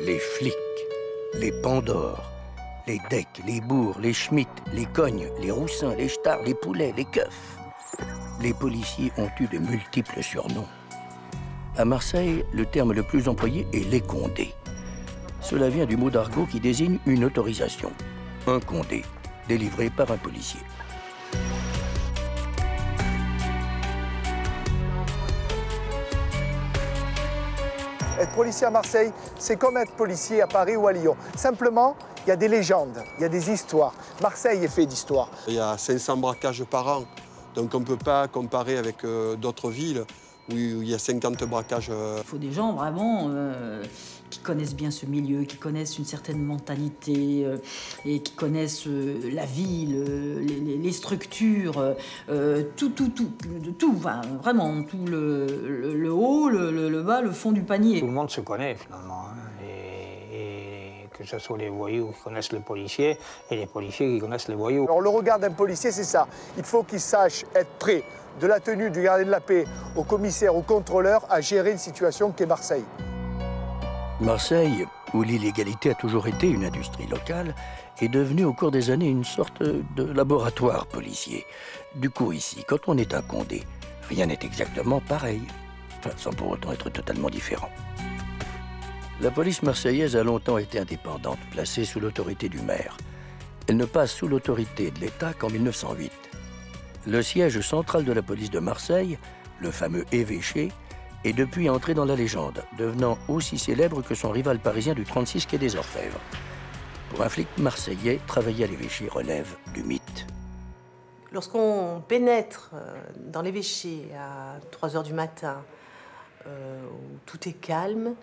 Les flics, les Pandores, les Decks, les Bourgs, les Schmitt, les Cognes, les Roussins, les Stars, les Poulets, les Keufs. Les policiers ont eu de multiples surnoms. À Marseille, le terme le plus employé est les condés. Cela vient du mot d'argot qui désigne une autorisation. Un condé, délivré par un policier. Être policier à Marseille, c'est comme être policier à Paris ou à Lyon. Simplement, il y a des légendes, il y a des histoires. Marseille est fait d'histoires. Il y a 500 braquages par an, donc on ne peut pas comparer avec d'autres villes où il y a 50 braquages. Il faut des gens vraiment qui connaissent bien ce milieu, qui connaissent une certaine mentalité et qui connaissent la ville, les structures, tout, enfin, vraiment, tout le haut, le bas, le fond du panier. Tout le monde se connaît finalement, hein, et que ce soit les voyous qui connaissent les policiers et les policiers qui connaissent les voyous. Alors le regard d'un policier, c'est ça. Il faut qu'il sache être prêt, de la tenue du gardien de la paix au commissaire, au contrôleur, à gérer une situation qu'est Marseille. Marseille, où l'illégalité a toujours été une industrie locale, est devenue au cours des années une sorte de laboratoire policier. Du coup, ici, quand on est un condé, rien n'est exactement pareil, enfin, sans pour autant être totalement différent. La police marseillaise a longtemps été indépendante, placée sous l'autorité du maire. Elle ne passe sous l'autorité de l'État qu'en 1908. Le siège central de la police de Marseille, le fameux évêché, est depuis entré dans la légende, devenant aussi célèbre que son rival parisien du 36 quai des Orfèvres. Pour un flic marseillais, travailler à l'évêché relève du mythe. Lorsqu'on pénètre dans l'évêché à 3 h du matin, où tout est calme,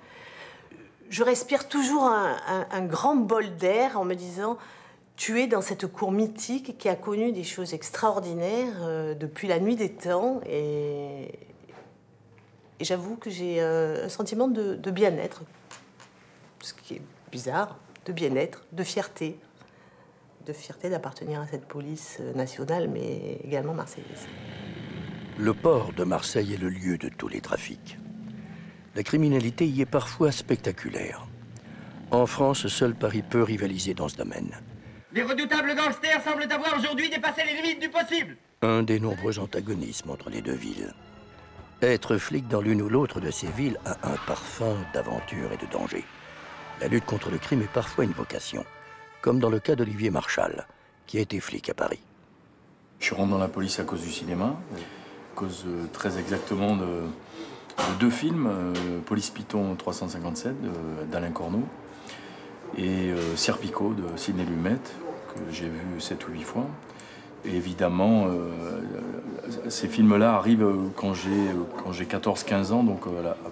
je respire toujours un grand bol d'air en me disant « Tu es dans cette cour mythique qui a connu des choses extraordinaires depuis la nuit des temps. » Et j'avoue que j'ai un sentiment de bien-être, ce qui est bizarre, de bien-être, de fierté d'appartenir à cette police nationale, mais également marseillaise. Le port de Marseille est le lieu de tous les trafics. La criminalité y est parfois spectaculaire. En France, seul Paris peut rivaliser dans ce domaine. Les redoutables gangsters semblent avoir aujourd'hui dépassé les limites du possible. Un des nombreux antagonismes entre les deux villes. Être flic dans l'une ou l'autre de ces villes a un parfum d'aventure et de danger. La lutte contre le crime est parfois une vocation, comme dans le cas d'Olivier Marchal, qui a été flic à Paris. Je rentre dans la police à cause du cinéma, à cause très exactement de deux films, Police Python 357 d'Alain Corneau et Serpico de Sidney Lumet, que j'ai vu 7 ou 8 fois. Et évidemment, ces films-là arrivent quand j'ai 14-15 ans, donc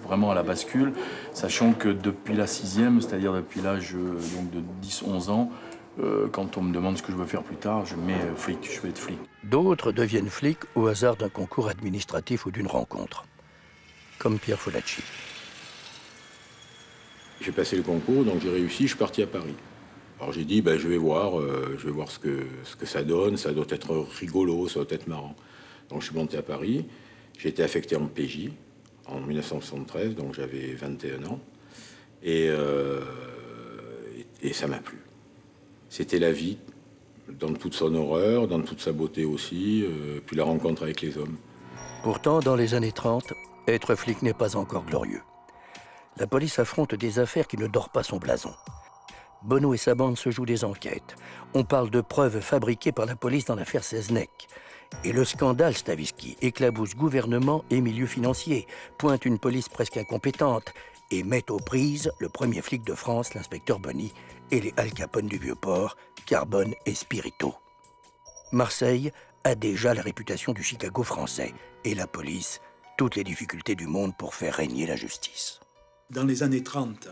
vraiment à la bascule, sachant que depuis la 6e, c'est-à-dire depuis l'âge de 10-11 ans, quand on me demande ce que je veux faire plus tard, je mets flic, je veux être flic. D'autres deviennent flics au hasard d'un concours administratif ou d'une rencontre, comme Pierre Folacci. J'ai passé le concours, donc j'ai réussi, je suis parti à Paris. Alors j'ai dit, ben, je vais voir ce que ça donne, ça doit être rigolo, ça doit être marrant. Donc je suis monté à Paris, j'ai été affecté en PJ en 1973, donc j'avais 21 ans, et ça m'a plu. C'était la vie, dans toute son horreur, dans toute sa beauté aussi, puis la rencontre avec les hommes. Pourtant, dans les années 30, être flic n'est pas encore glorieux. La police affronte des affaires qui ne dorent pas son blason. Bonneau et sa bande se jouent des enquêtes. On parle de preuves fabriquées par la police dans l'affaire Seznec. Et le scandale Stavisky éclabousse gouvernement et milieu financier, pointe une police presque incompétente et met aux prises le premier flic de France, l'inspecteur Bonny, et les Al Capone du Vieux-Port, Carbone et Spirito. Marseille a déjà la réputation du Chicago français et la police, toutes les difficultés du monde pour faire régner la justice. Dans les années 30,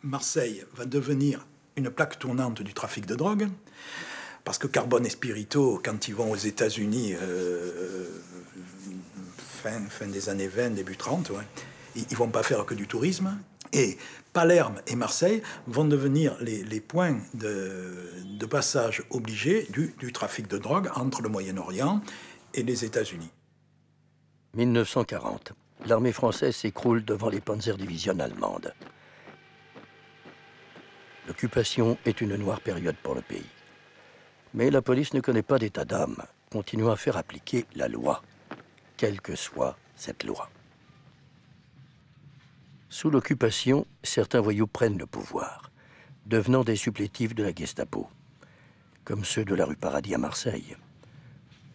Marseille va devenir une plaque tournante du trafic de drogue, parce que Carbone et Spirito, quand ils vont aux États-Unis, fin des années 20, début 30, ouais, ils vont pas faire que du tourisme. Et Palerme et Marseille vont devenir les points de passage obligés du trafic de drogue entre le Moyen-Orient et les États-Unis. 1940, l'armée française s'écroule devant les Panzerdivision allemandes. L'occupation est une noire période pour le pays. Mais la police ne connaît pas d'état d'âme, continuant à faire appliquer la loi, quelle que soit cette loi. Sous l'occupation, certains voyous prennent le pouvoir, devenant des supplétifs de la Gestapo, comme ceux de la rue Paradis à Marseille,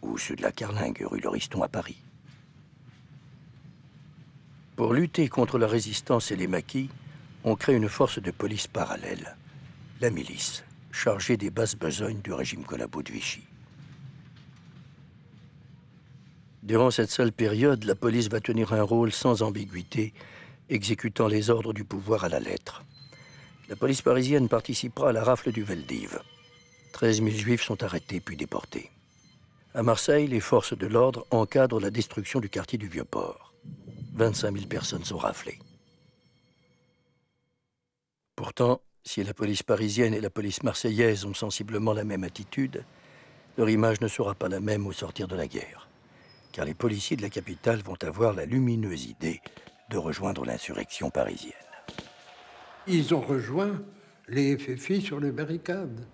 ou ceux de la Carlingue, rue Lauriston à Paris. Pour lutter contre la résistance et les maquis, on crée une force de police parallèle, la milice, chargée des basses besognes du régime collabo de Vichy. Durant cette seule période, la police va tenir un rôle sans ambiguïté, exécutant les ordres du pouvoir à la lettre. La police parisienne participera à la rafle du Veldiv. 13 000 juifs sont arrêtés puis déportés. À Marseille, les forces de l'ordre encadrent la destruction du quartier du Vieux-Port. 25 000 personnes sont raflées. Pourtant, si la police parisienne et la police marseillaise ont sensiblement la même attitude, leur image ne sera pas la même au sortir de la guerre, car les policiers de la capitale vont avoir la lumineuse idée de rejoindre l'insurrection parisienne. Ils ont rejoint les FFI sur les barricades.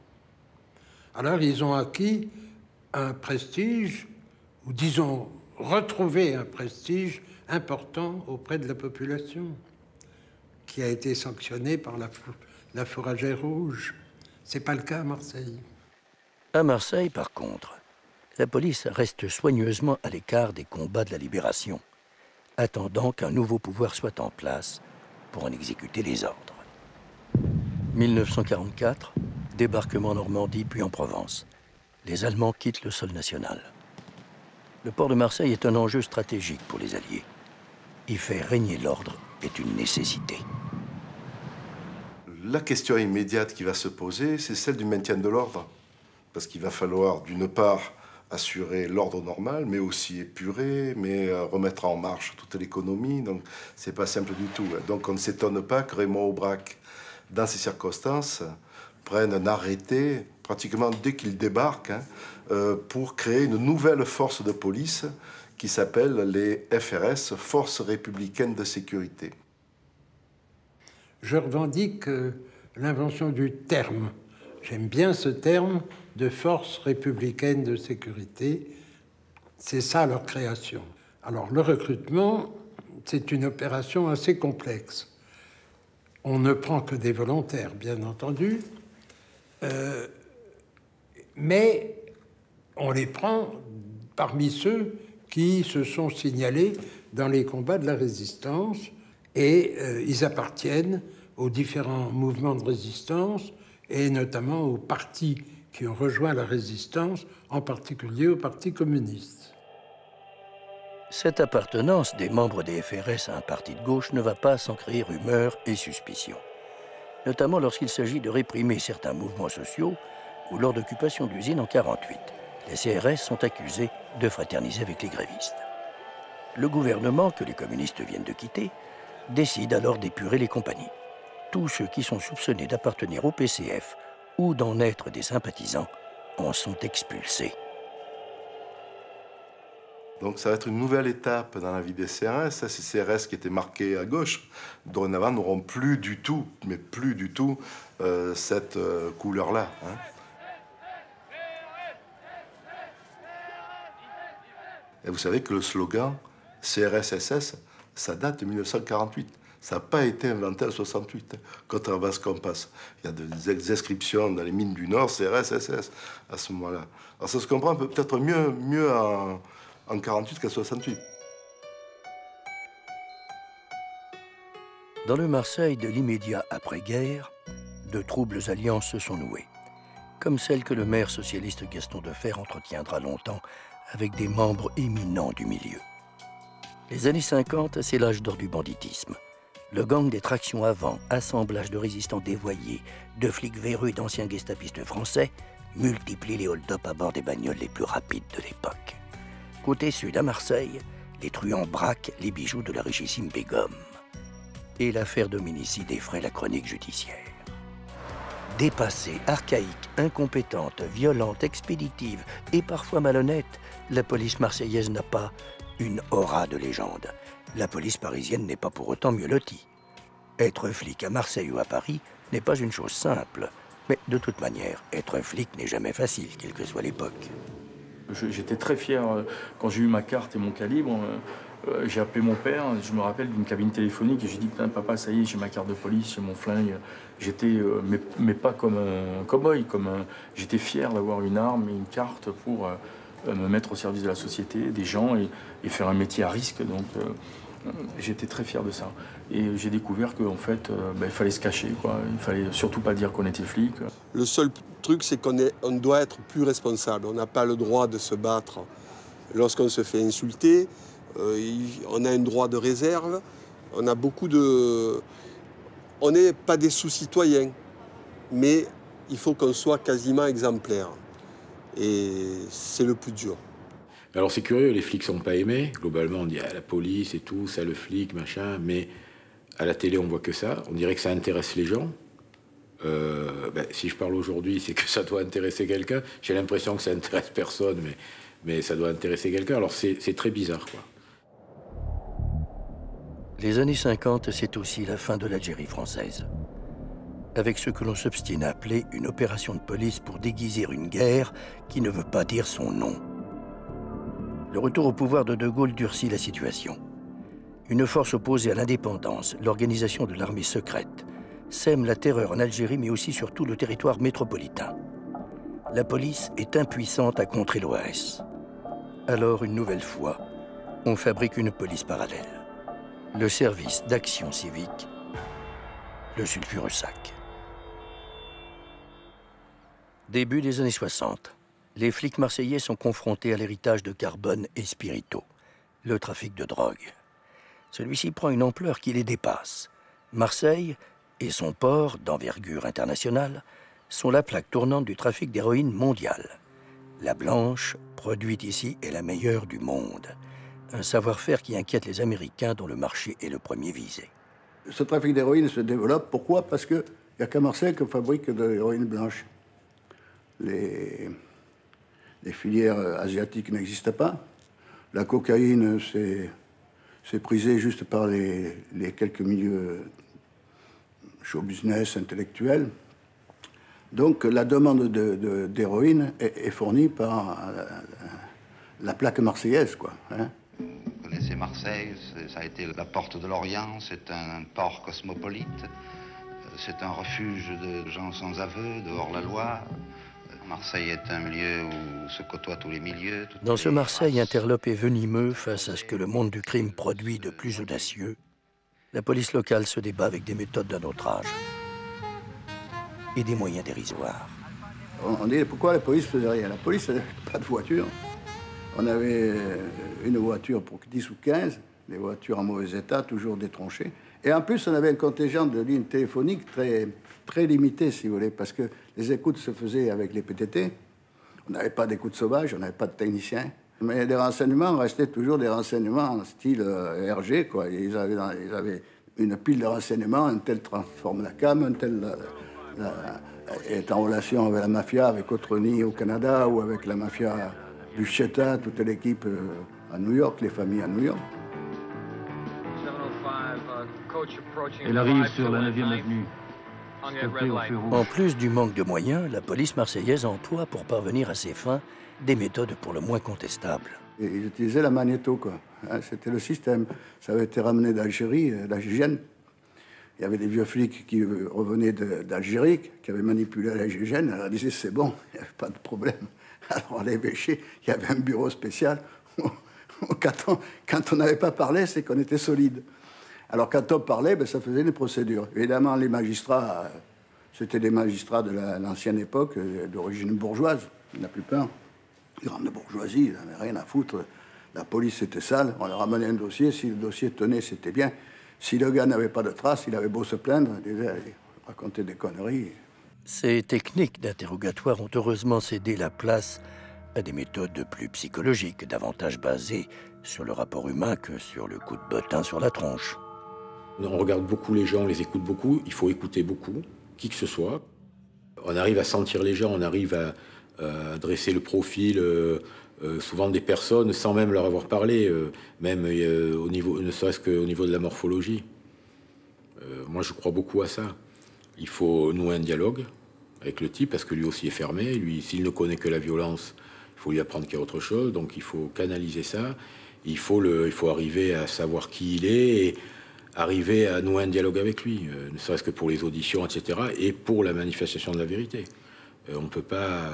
Alors ils ont acquis un prestige, ou disons retrouvé un prestige important auprès de la population, qui a été sanctionné par la fourragère rouge. C'est pas le cas à Marseille. À Marseille, par contre, la police reste soigneusement à l'écart des combats de la libération, attendant qu'un nouveau pouvoir soit en place pour en exécuter les ordres. 1944, débarquement en Normandie puis en Provence. Les Allemands quittent le sol national. Le port de Marseille est un enjeu stratégique pour les Alliés. Y faire régner l'ordre est une nécessité. La question immédiate qui va se poser, c'est celle du maintien de l'ordre. Parce qu'il va falloir, d'une part, assurer l'ordre normal, mais aussi épurer, mais remettre en marche toute l'économie. Donc, c'est pas simple du tout. Donc, on ne s'étonne pas que Raymond Aubrac, dans ces circonstances, prenne un arrêté, pratiquement dès qu'il débarque, pour créer une nouvelle force de police qui s'appelle les FRS, Forces républicaines de sécurité. Je revendique l'invention du terme. J'aime bien ce terme de force républicaine de sécurité. C'est ça leur création. Alors le recrutement, c'est une opération assez complexe. On ne prend que des volontaires, bien entendu, mais on les prend parmi ceux qui se sont signalés dans les combats de la résistance et ils appartiennent aux différents mouvements de résistance et notamment aux partis qui ont rejoint la résistance, en particulier au Parti communiste. Cette appartenance des membres des FRS à un parti de gauche ne va pas sans créer rumeurs et suspicions, notamment lorsqu'il s'agit de réprimer certains mouvements sociaux ou lors d'occupation d'usines en 1948. Les CRS sont accusés de fraterniser avec les grévistes. Le gouvernement, que les communistes viennent de quitter, décide alors d'épurer les compagnies. Tous ceux qui sont soupçonnés d'appartenir au PCF ou d'en être des sympathisants en sont expulsés. Donc ça va être une nouvelle étape dans la vie des CRS. Ces CRS qui étaient marqués à gauche, dorénavant n'auront plus du tout, mais plus du tout, cette couleur-là. Et vous savez que le slogan CRS-SS, ça date de 1948. Ça n'a pas été inventé en 68, contrairement à ce qu'on passe. Il y a des inscriptions dans les mines du Nord, CRS-SS, à ce moment-là. Alors ça se comprend peut-être mieux en 48 qu'en 68. Dans le Marseille de l'immédiat après-guerre, de troubles alliances se sont nouées, comme celle que le maire socialiste Gaston Defferre entretiendra longtemps avec des membres éminents du milieu. Les années 50, c'est l'âge d'or du banditisme. Le gang des tractions avant, assemblage de résistants dévoyés, de flics véreux et d'anciens gestapistes français, multiplie les hold-up à bord des bagnoles les plus rapides de l'époque. Côté sud, à Marseille, les truands braquent les bijoux de la richissime Begum. Et l'affaire d'hominicide effraie la chronique judiciaire. Dépassée, archaïque, incompétente, violente, expéditive et parfois malhonnête, la police marseillaise n'a pas une aura de légende. La police parisienne n'est pas pour autant mieux lotie. Être flic à Marseille ou à Paris n'est pas une chose simple. Mais de toute manière, être flic n'est jamais facile, quelle que soit l'époque. J'étais très fier quand j'ai eu ma carte et mon calibre. J'ai appelé mon père, je me rappelle d'une cabine téléphonique et j'ai dit putain papa ça y est j'ai ma carte de police, j'ai mon flingue. J'étais mais pas comme un cow-boy, j'étais fier d'avoir une arme et une carte pour me mettre au service de la société, des gens et faire un métier à risque. Donc j'étais très fier de ça. Et j'ai découvert qu'en fait il fallait se cacher quoi. Il fallait surtout pas dire qu'on était flic. Le seul truc c'est qu'on doit être plus responsable. On n'a pas le droit de se battre lorsqu'on se fait insulter. On a un droit de réserve, on a beaucoup de... On n'est pas des sous-citoyens, mais il faut qu'on soit quasiment exemplaire. Et c'est le plus dur. Alors c'est curieux, les flics sont pas aimés. Globalement, on dit la police et tout, ça le flic, machin. Mais à la télé, on voit que ça. On dirait que ça intéresse les gens. Si je parle aujourd'hui, c'est que ça doit intéresser quelqu'un. J'ai l'impression que ça intéresse personne, mais ça doit intéresser quelqu'un. Alors c'est très bizarre, quoi. Les années 50, c'est aussi la fin de l'Algérie française. Avec ce que l'on s'obstine à appeler une opération de police pour déguiser une guerre qui ne veut pas dire son nom. Le retour au pouvoir de De Gaulle durcit la situation. Une force opposée à l'indépendance, l'organisation de l'armée secrète, sème la terreur en Algérie mais aussi sur tout le territoire métropolitain. La police est impuissante à contrer l'OAS. Alors, une nouvelle fois, on fabrique une police parallèle. Le service d'action civique, le sulfureux sac. Début des années 60, les flics marseillais sont confrontés à l'héritage de Carbone et Spirito, le trafic de drogue. Celui-ci prend une ampleur qui les dépasse. Marseille et son port, d'envergure internationale, sont la plaque tournante du trafic d'héroïne mondial. La blanche, produite ici, est la meilleure du monde. Un savoir-faire qui inquiète les Américains dont le marché est le premier visé. Ce trafic d'héroïne se développe. Pourquoi? Parce qu'il n'y a qu'à Marseille qu'on fabrique de l'héroïne blanche. Les filières asiatiques n'existent pas. La cocaïne, c'est prisé juste par les quelques milieux show business intellectuels. Donc la demande d'héroïne est fournie par la plaque marseillaise, quoi. Hein. Vous connaissez Marseille, ça a été la porte de l'Orient, c'est un port cosmopolite, c'est un refuge de gens sans aveu, de hors-la-loi. Marseille est un milieu où se côtoient tous les milieux. Dans ce Marseille interlope et venimeux face à ce que le monde du crime produit de plus audacieux, la police locale se débat avec des méthodes d'un autre âge et des moyens dérisoires. On dit pourquoi la police faisait rien. La police n'avait pas de voiture. On avait une voiture pour 10 ou 15, des voitures en mauvais état, toujours détronchées. Et en plus, on avait un contingent de lignes téléphoniques très limité, si vous voulez, parce que les écoutes se faisaient avec les PTT. On n'avait pas d'écoute sauvage, on n'avait pas de techniciens. Mais les renseignements restaient toujours des renseignements en style RG, quoi. Ils avaient une pile de renseignements, un tel transforme la cam, un tel est en relation avec la mafia, avec Otroni au Canada, ou avec la mafia du Cheta, toute l'équipe à New York, les familles à New York. Elle arrive sur la 9e avenue. En plus du manque de moyens, la police marseillaise emploie pour parvenir à ses fins des méthodes pour le moins contestables. Et ils utilisaient la magnéto, quoi. Hein, c'était le système. Ça avait été ramené d'Algérie, l'Algérienne. Il y avait des vieux flics qui revenaient d'Algérie, qui avaient manipulé l'Algérienne. Alors, ils disaient, c'est bon, il n'y avait pas de problème. Alors, à l'évêché, il y avait un bureau spécial. Quand on n'avait pas parlé, c'est qu'on était solide. Alors, quand on parlait, ben, ça faisait des procédures. Évidemment, les magistrats, c'était des magistrats de l'ancienne époque, d'origine bourgeoise, la plupart. Grande bourgeoisie, ils n'avaient rien à foutre. La police, c'était sale. On leur ramenait un dossier. Si le dossier tenait, c'était bien. Si le gars n'avait pas de traces, il avait beau se plaindre, il racontait des conneries. Ces techniques d'interrogatoire ont heureusement cédé la place à des méthodes plus psychologiques, davantage basées sur le rapport humain que sur le coup de bottin sur la tronche. On regarde beaucoup les gens, on les écoute beaucoup, il faut écouter beaucoup, qui que ce soit. On arrive à sentir les gens, on arrive à dresser le profil souvent des personnes sans même leur avoir parlé, même au niveau, ne serait-ce qu'au niveau de la morphologie. Moi, je crois beaucoup à ça. Il faut nouer un dialogue avec le type, parce que lui aussi est fermé. Lui, s'il ne connaît que la violence, il faut lui apprendre qu'il y a autre chose. Donc il faut canaliser ça. Il faut arriver à savoir qui il est et arriver à nouer un dialogue avec lui, ne serait-ce que pour les auditions, etc., et pour la manifestation de la vérité. On ne peut pas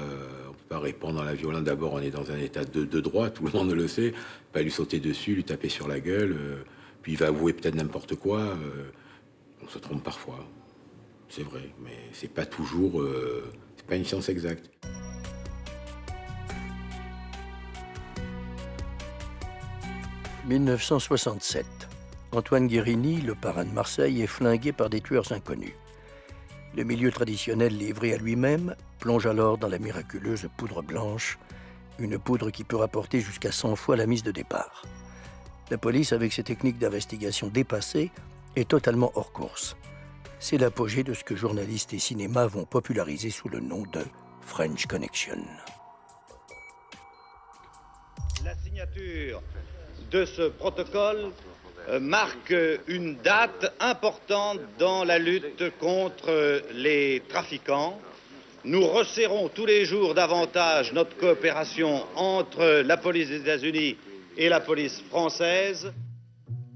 répondre à la violence. D'abord, on est dans un état de droit, tout le monde le sait. Pas lui sauter dessus, lui taper sur la gueule, puis il va avouer peut-être n'importe quoi. On se trompe parfois, c'est vrai, mais c'est pas toujours, c'est pas une science exacte. « 1967. Antoine Guérini, le parrain de Marseille, est flingué par des tueurs inconnus. Le milieu traditionnel livré à lui-même plonge alors dans la miraculeuse poudre blanche, une poudre qui peut rapporter jusqu'à 100 fois la mise de départ. La police, avec ses techniques d'investigation dépassées, est totalement hors course. C'est l'apogée de ce que journalistes et cinéma vont populariser sous le nom de French Connection. La signature de ce protocole marque une date importante dans la lutte contre les trafiquants. Nous resserrons tous les jours davantage notre coopération entre la police des États-Unis et la police française.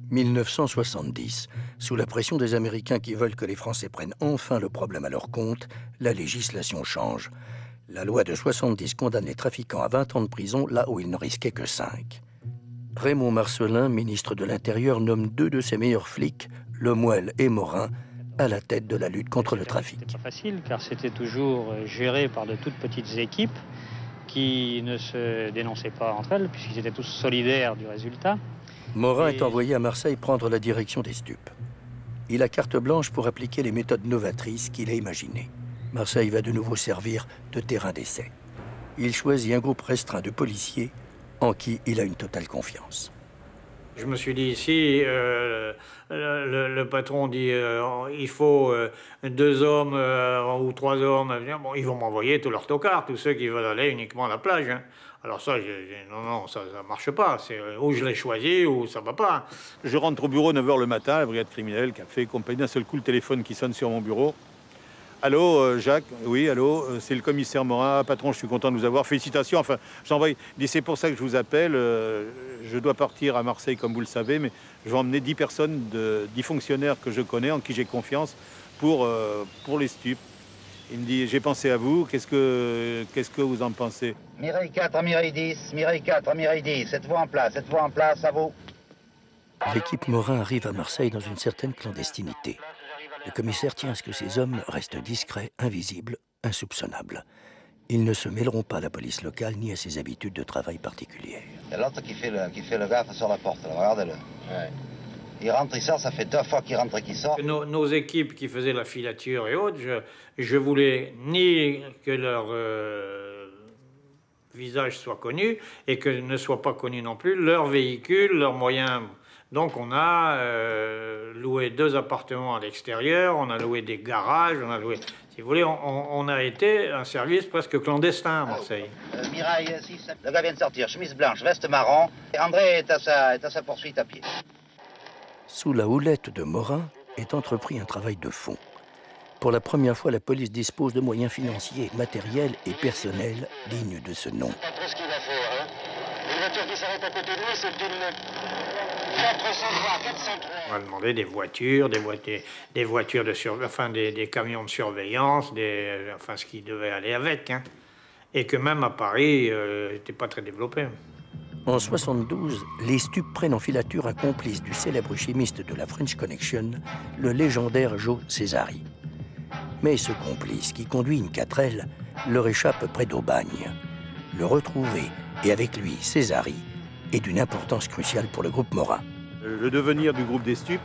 1970. Sous la pression des Américains qui veulent que les Français prennent enfin le problème à leur compte, la législation change. La loi de 70 condamne les trafiquants à 20 ans de prison là où ils ne risquaient que 5. Raymond Marcellin, ministre de l'Intérieur, nomme 2 de ses meilleurs flics, Lemuel et Morin, à la tête de la lutte contre le trafic. C'était pas facile, car c'était toujours géré par de toutes petites équipes qui ne se dénonçaient pas entre elles, puisqu'ils étaient tous solidaires du résultat. Morin est envoyé à Marseille prendre la direction des stupes. Il a carte blanche pour appliquer les méthodes novatrices qu'il a imaginées. Marseille va de nouveau servir de terrain d'essai. Il choisit un groupe restreint de policiers en qui il a une totale confiance. Je me suis dit, si le patron dit il faut 2 hommes ou 3 hommes, bon, ils vont m'envoyer tous leurs tocards, tous ceux qui veulent aller uniquement à la plage. Hein. Alors ça, non, ça marche pas. C'est ou je l'ai choisi ou ça va pas. Je rentre au bureau 9h le matin, la brigade criminelle, café, compagnie, d'un seul coup le téléphone qui sonne sur mon bureau. Allô, Jacques? Oui, allô, c'est le commissaire Morin. Patron, je suis content de vous avoir. Félicitations. Enfin, j'envoie. C'est pour ça que je vous appelle. Je dois partir à Marseille, comme vous le savez, mais je vais emmener 10 personnes, 10 fonctionnaires que je connais, en qui j'ai confiance, pour les stupes. Il me dit, j'ai pensé à vous. Qu'est-ce que vous en pensez? Mireille 4 à Mireille 10, Mireille 4 à Mireille 10. Êtes-vous en place, à vous. L'équipe Morin arrive à Marseille dans une certaine clandestinité. Le commissaire tient à ce que ces hommes restent discrets, invisibles, insoupçonnables. Ils ne se mêleront pas à la police locale ni à ses habitudes de travail particulières. Il y a l'autre qui fait le gaffe sur la porte, là, regardez-le. Ouais. Il rentre, il sort, ça fait 2 fois qu'il rentre et qu'il sort. Nos équipes qui faisaient la filature et autres, je voulais ni que leur visage soit connu et que ne soit pas connu non plus leur véhicule, leurs moyens. Donc on a loué 2 appartements à l'extérieur, on a loué des garages, on a loué... Si vous voulez, on a été un service presque clandestin à Marseille. Miraille 6, le gars vient de sortir, chemise blanche, veste marron. Et André est à sa poursuite à pied. Sous la houlette de Morin est entrepris un travail de fond. Pour la première fois, la police dispose de moyens financiers, matériels et personnels dignes de ce nom. Après ce qu'il va faire, hein. Une voiture qui s'arrête à côté de lui, c'est une 403, 403. On a demandé des voitures de enfin des camions de surveillance, enfin ce qui devait aller avec, hein. Et que même à Paris, n'était pas très développé. En 72, les stupes prennent en filature un complice du célèbre chimiste de la French Connection, le légendaire Joe Césari. Mais ce complice, qui conduit une 4L, leur échappe près d'Aubagne. Le retrouver, et avec lui Césari, est d'une importance cruciale pour le groupe Morin. Le devenir du groupe des stupes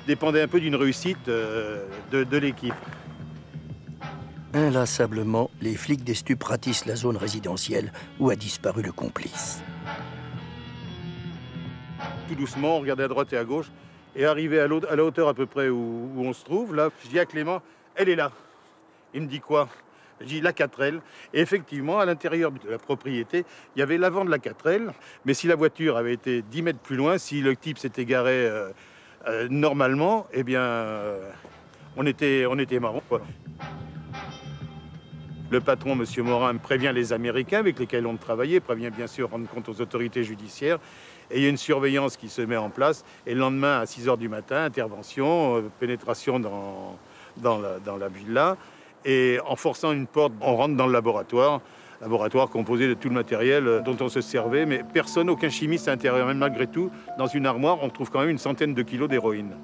dépendait un peu d'une réussite de l'équipe. Inlassablement, les flics des stupes ratissent la zone résidentielle où a disparu le complice. Tout doucement, on regardait à droite et à gauche, et arrivé à la hauteur à peu près où on se trouve, là, je dis à Clément, elle est là. Il me dit quoi? Je dis la 4L. Et effectivement, à l'intérieur de la propriété, il y avait l'avant de la 4L, mais si la voiture avait été 10 mètres plus loin, si le type s'était garé normalement, eh bien, On était marrons, quoi. Le patron, M. Morin, prévient les Américains avec lesquels on travaillait, prévient bien sûr rendre compte aux autorités judiciaires. Et il y a une surveillance qui se met en place. Et le lendemain, à 6 h du matin, intervention, pénétration dans la villa. Et en forçant une porte, on rentre dans le laboratoire composé de tout le matériel dont on se servait. Mais personne, aucun chimiste à l'intérieur. Même malgré tout, dans une armoire, on trouve quand même une centaine de kilos d'héroïne.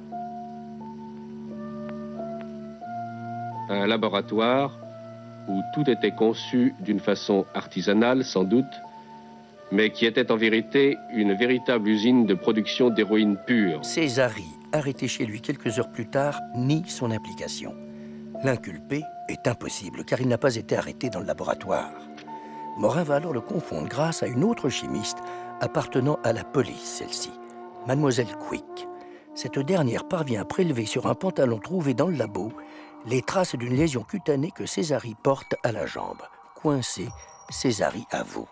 Un laboratoire où tout était conçu d'une façon artisanale, sans doute, mais qui était en vérité une véritable usine de production d'héroïne pure. Césari, arrêté chez lui quelques heures plus tard, nie son implication. L'inculpé est impossible car il n'a pas été arrêté dans le laboratoire. Morin va alors le confondre grâce à une autre chimiste appartenant à la police, celle-ci, Mademoiselle Quick. Cette dernière parvient à prélever sur un pantalon trouvé dans le labo les traces d'une lésion cutanée que Césari porte à la jambe. Coincé, Césari avoue.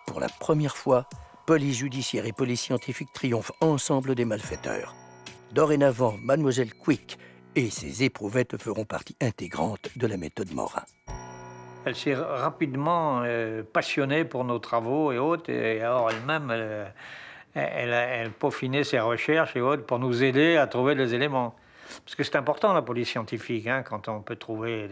Pour la première fois, police judiciaire et police scientifique triomphent ensemble des malfaiteurs. Dorénavant, Mademoiselle Quick et ses éprouvettes feront partie intégrante de la méthode Morin. Elle s'est rapidement passionnée pour nos travaux et autres, et alors elle-même, elle peaufinait ses recherches et autres pour nous aider à trouver les éléments. Parce que c'est important, la police scientifique, hein, quand on peut trouver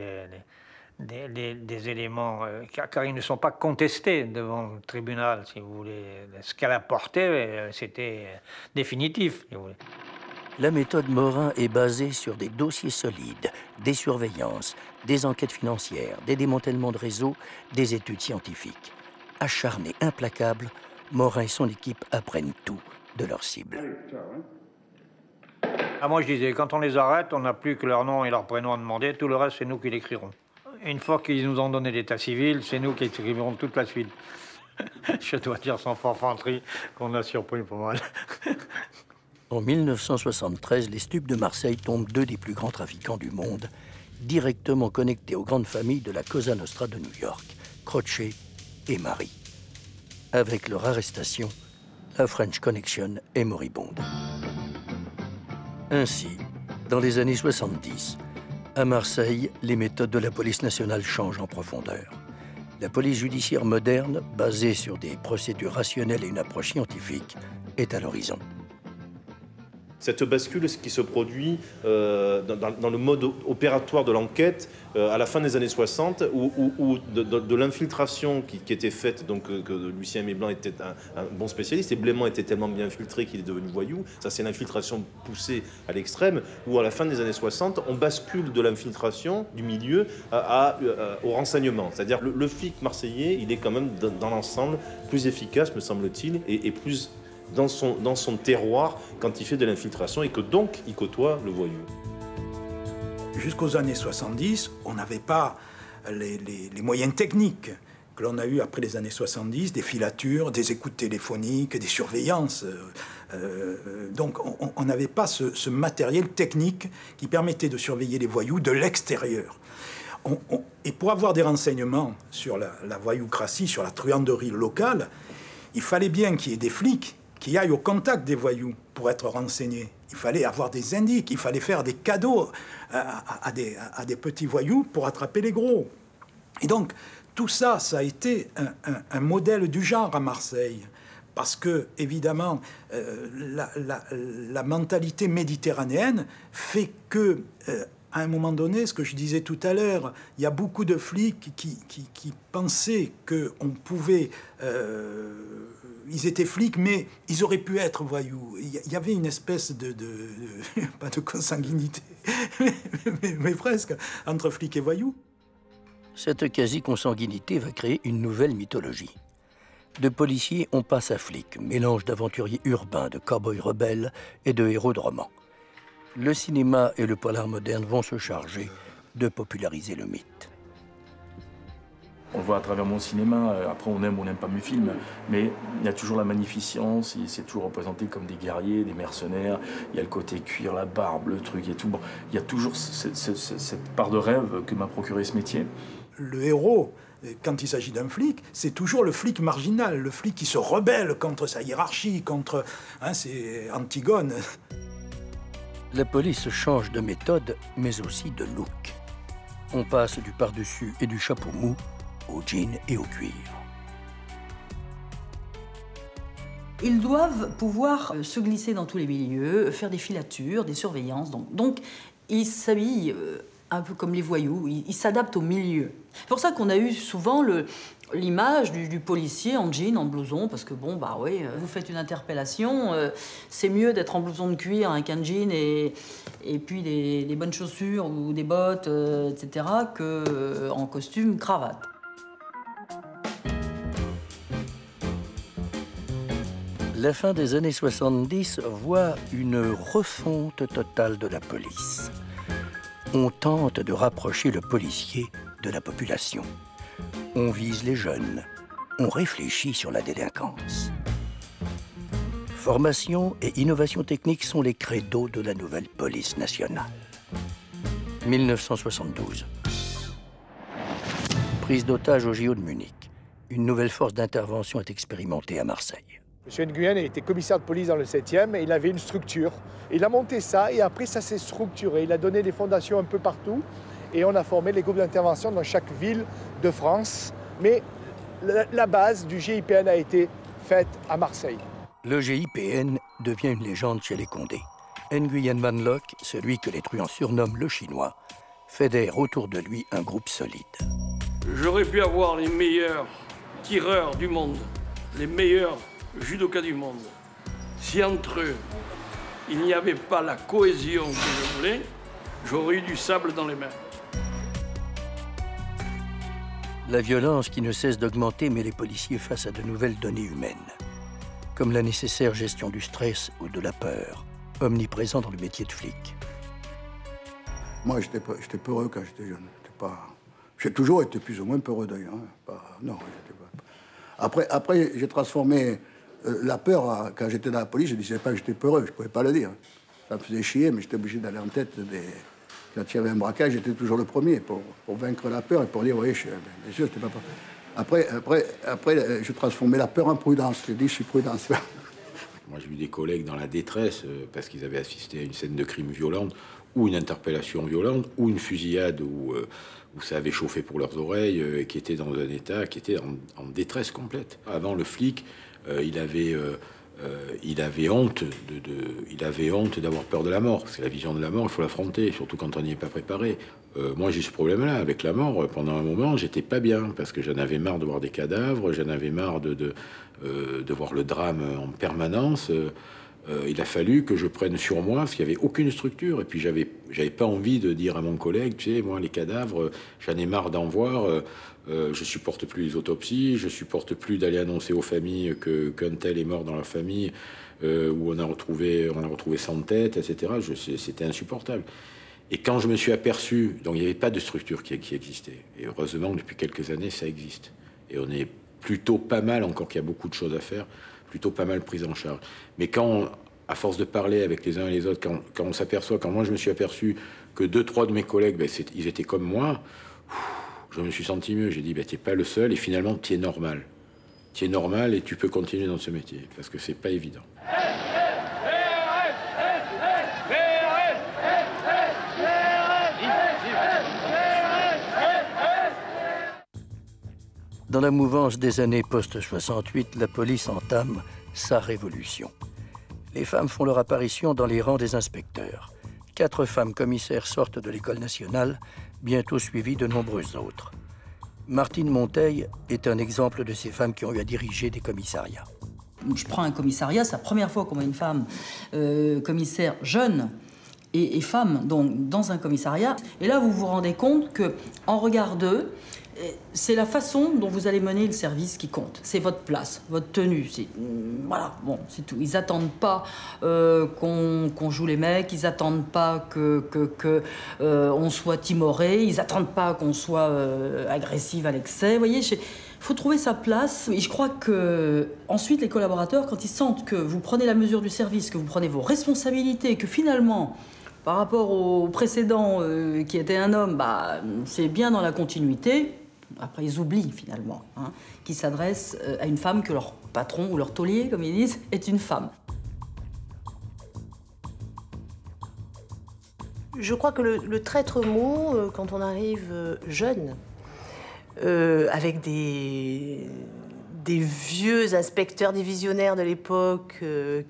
des éléments, car ils ne sont pas contestés devant le tribunal, si vous voulez. Ce qu'elle apportait, c'était définitif, si vous voulez. La méthode Morin est basée sur des dossiers solides, des surveillances, des enquêtes financières, des démantèlements de réseaux, des études scientifiques. Acharnés, implacables, Morin et son équipe apprennent tout de leur cible. Ah, moi, je disais, quand on les arrête, on n'a plus que leur nom et leur prénom à demander. Tout le reste, c'est nous qui l'écrirons. Une fois qu'ils nous ont donné l'état civil, c'est nous qui écrivirons toute la suite. Je dois dire sans forfanterie qu'on a surpris pas mal. En 1973, les stupes de Marseille tombent deux des plus grands trafiquants du monde, directement connectés aux grandes familles de la Cosa Nostra de New York, Croce et Marie. Avec leur arrestation, la French Connection est moribonde. Ainsi, dans les années 70, à Marseille, les méthodes de la police nationale changent en profondeur. La police judiciaire moderne, basée sur des procédures rationnelles et une approche scientifique, est à l'horizon. Cette bascule qui se produit dans le mode opératoire de l'enquête à la fin des années 60, où de l'infiltration qui était faite, donc que Lucien Aimé Blanc était un bon spécialiste, et Blément était tellement bien infiltré qu'il est devenu voyou. Ça, c'est l'infiltration poussée à l'extrême, où à la fin des années 60, on bascule de l'infiltration du milieu au renseignement. C'est-à-dire le flic marseillais, il est quand même dans l'ensemble plus efficace, me semble-t-il, et plus dans son terroir quand il fait de l'infiltration et que donc il côtoie le voyou. Jusqu'aux années 70, on n'avait pas les moyens techniques que l'on a eu après les années 70, des filatures, des écoutes téléphoniques, des surveillances. Donc on n'avait pas ce matériel technique qui permettait de surveiller les voyous de l'extérieur. Et pour avoir des renseignements sur la voyoucratie, sur la truanderie locale, il fallait bien qu'il y ait des flics qui aillent au contact des voyous pour être renseignés. Il fallait avoir des indices, il fallait faire des cadeaux à des petits voyous pour attraper les gros. Et donc, tout ça, ça a été un modèle du genre à Marseille. Parce que, évidemment, la mentalité méditerranéenne fait que, à un moment donné, ce que je disais tout à l'heure, il y a beaucoup de flics qui pensaient qu'on pouvait... ils étaient flics, mais ils auraient pu être voyous. Il y avait une espèce pas de consanguinité, mais presque, entre flics et voyous. Cette quasi-consanguinité va créer une nouvelle mythologie. De policiers, on passe à flics, mélange d'aventuriers urbains, de cow-boys rebelles et de héros de romans. Le cinéma et le polar moderne vont se charger de populariser le mythe. On le voit à travers mon cinéma, après on aime ou on n'aime pas mes films, mais il y a toujours la magnificence, c'est toujours représenté comme des guerriers, des mercenaires, il y a le côté cuir, la barbe, le truc et tout. Bon, il y a toujours cette part de rêve que m'a procuré ce métier. Le héros, quand il s'agit d'un flic, c'est toujours le flic marginal, le flic qui se rebelle contre sa hiérarchie, contre... Hein, c'est Antigone. La police change de méthode, mais aussi de look. On passe du pardessus et du chapeau mou au jean et au cuir. Ils doivent pouvoir se glisser dans tous les milieux, faire des filatures, des surveillances. Donc ils s'habillent un peu comme les voyous, ils s'adaptent au milieu. C'est pour ça qu'on a eu souvent l'image du policier en jean, en blouson, parce que bon, bah oui, vous faites une interpellation, c'est mieux d'être en blouson de cuir hein, qu'un jean et puis des bonnes chaussures ou des bottes, etc., qu'en costume cravate. La fin des années 70 voit une refonte totale de la police. On tente de rapprocher le policier de la population. On vise les jeunes. On réfléchit sur la délinquance. Formation et innovation technique sont les credos de la nouvelle police nationale. 1972. Prise d'otage au JO de Munich. Une nouvelle force d'intervention est expérimentée à Marseille. M. Nguyen était commissaire de police dans le 7e et il avait une structure. Il a monté ça et après ça s'est structuré. Il a donné des fondations un peu partout et on a formé les groupes d'intervention dans chaque ville de France. Mais la base du GIPN a été faite à Marseille. Le GIPN devient une légende chez les Condé. Nguyen Van Loc, celui que les truands surnomment le Chinois, fédère autour de lui un groupe solide. J'aurais pu avoir les meilleurs tireurs du monde, les meilleurs judokas du monde. Si entre eux, il n'y avait pas la cohésion que je voulais, j'aurais eu du sable dans les mains. La violence qui ne cesse d'augmenter met les policiers face à de nouvelles données humaines, comme la nécessaire gestion du stress ou de la peur, omniprésent dans le métier de flic. Moi, j'étais peureux quand j'étais jeune. J'ai toujours été plus ou moins peureux d'ailleurs. Hein. Non, j'étais pas... Après j'ai transformé la peur, quand j'étais dans la police, je ne disais pas que j'étais peureux, je ne pouvais pas le dire. Ça me faisait chier, mais j'étais obligé d'aller en tête des... Quand il y avait un braquage, j'étais toujours le premier pour vaincre la peur et pour dire, oui, bien sûr, je n'étais pas peur. Après, je transformais la peur en prudence. Je dis, je suis prudent. Moi, j'ai eu des collègues dans la détresse parce qu'ils avaient assisté à une scène de crime violente ou une interpellation violente ou une fusillade où ça avait chauffé pour leurs oreilles et qui étaient dans un état, qui était en détresse complète. Avant, le flic, il avait honte d'avoir peur de la mort. C'est la vision de la mort, il faut l'affronter, surtout quand on n'y est pas préparé. Moi, j'ai ce problème-là avec la mort. Pendant un moment, j'étais pas bien parce que j'en avais marre de voir des cadavres, j'en avais marre de voir le drame en permanence. Il a fallu que je prenne sur moi parce qu'il n'y avait aucune structure. Et puis, j'avais pas envie de dire à mon collègue, tu sais, moi, les cadavres, j'en ai marre d'en voir. Je supporte plus les autopsies, je supporte plus d'aller annoncer aux familles qu'un tel est mort dans leur famille, où on a retrouvé 100 têtes, etc. C'était insupportable. Et quand je me suis aperçu, donc il n'y avait pas de structure qui existait. Et heureusement, depuis quelques années, ça existe. Et on est plutôt pas mal, encore qu'il y a beaucoup de choses à faire, plutôt pas mal pris en charge. Mais quand, à force de parler avec les uns et les autres, quand on s'aperçoit, quand moi je me suis aperçu que 2-3 de mes collègues, ils étaient comme moi, je me suis senti mieux. J'ai dit, tu n'es pas le seul et finalement, tu es normal. Tu es normal et tu peux continuer dans ce métier parce que c'est pas évident. Dans la mouvance des années post-68, la police entame sa révolution. Les femmes font leur apparition dans les rangs des inspecteurs. 4 femmes commissaires sortent de l'école nationale, bientôt suivies de nombreuses autres. Martine Monteil est un exemple de ces femmes qui ont eu à diriger des commissariats. Je prends un commissariat, c'est la première fois qu'on voit une femme commissaire jeune et femme donc, dans un commissariat. Et là, vous vous rendez compte qu'en regard d'eux, c'est la façon dont vous allez mener le service qui compte. C'est votre place, votre tenue. Voilà, bon, c'est tout. Ils n'attendent pas qu'on joue les mecs, ils n'attendent pas qu'on soit timoré, ils n'attendent pas qu'on soit agressif à l'excès. Vous voyez, il faut trouver sa place. Et je crois que ensuite, les collaborateurs, quand ils sentent que vous prenez la mesure du service, que vous prenez vos responsabilités, que finalement, par rapport au précédent qui était un homme, c'est bien dans la continuité. Après, ils oublient finalement qu'ils s'adressent à une femme, que leur patron ou leur taulier, comme ils disent, est une femme. Je crois que le traître mot, quand on arrive jeune, avec des vieux inspecteurs divisionnaires de l'époque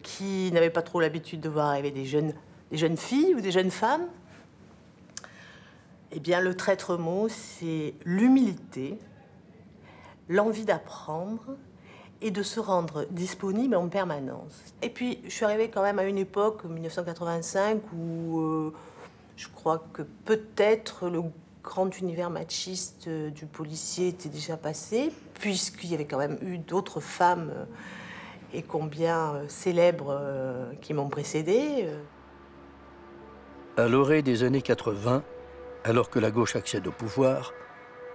qui n'avaient pas trop l'habitude de voir arriver des jeunes filles ou des jeunes femmes, eh bien, le traître mot, c'est l'humilité, l'envie d'apprendre et de se rendre disponible en permanence. Et puis, je suis arrivée quand même à une époque, 1985, où je crois que peut-être le grand univers machiste du policier était déjà passé, puisqu'il y avait quand même eu d'autres femmes, et combien célèbres, qui m'ont précédée. À l'orée des années 80, alors que la gauche accède au pouvoir,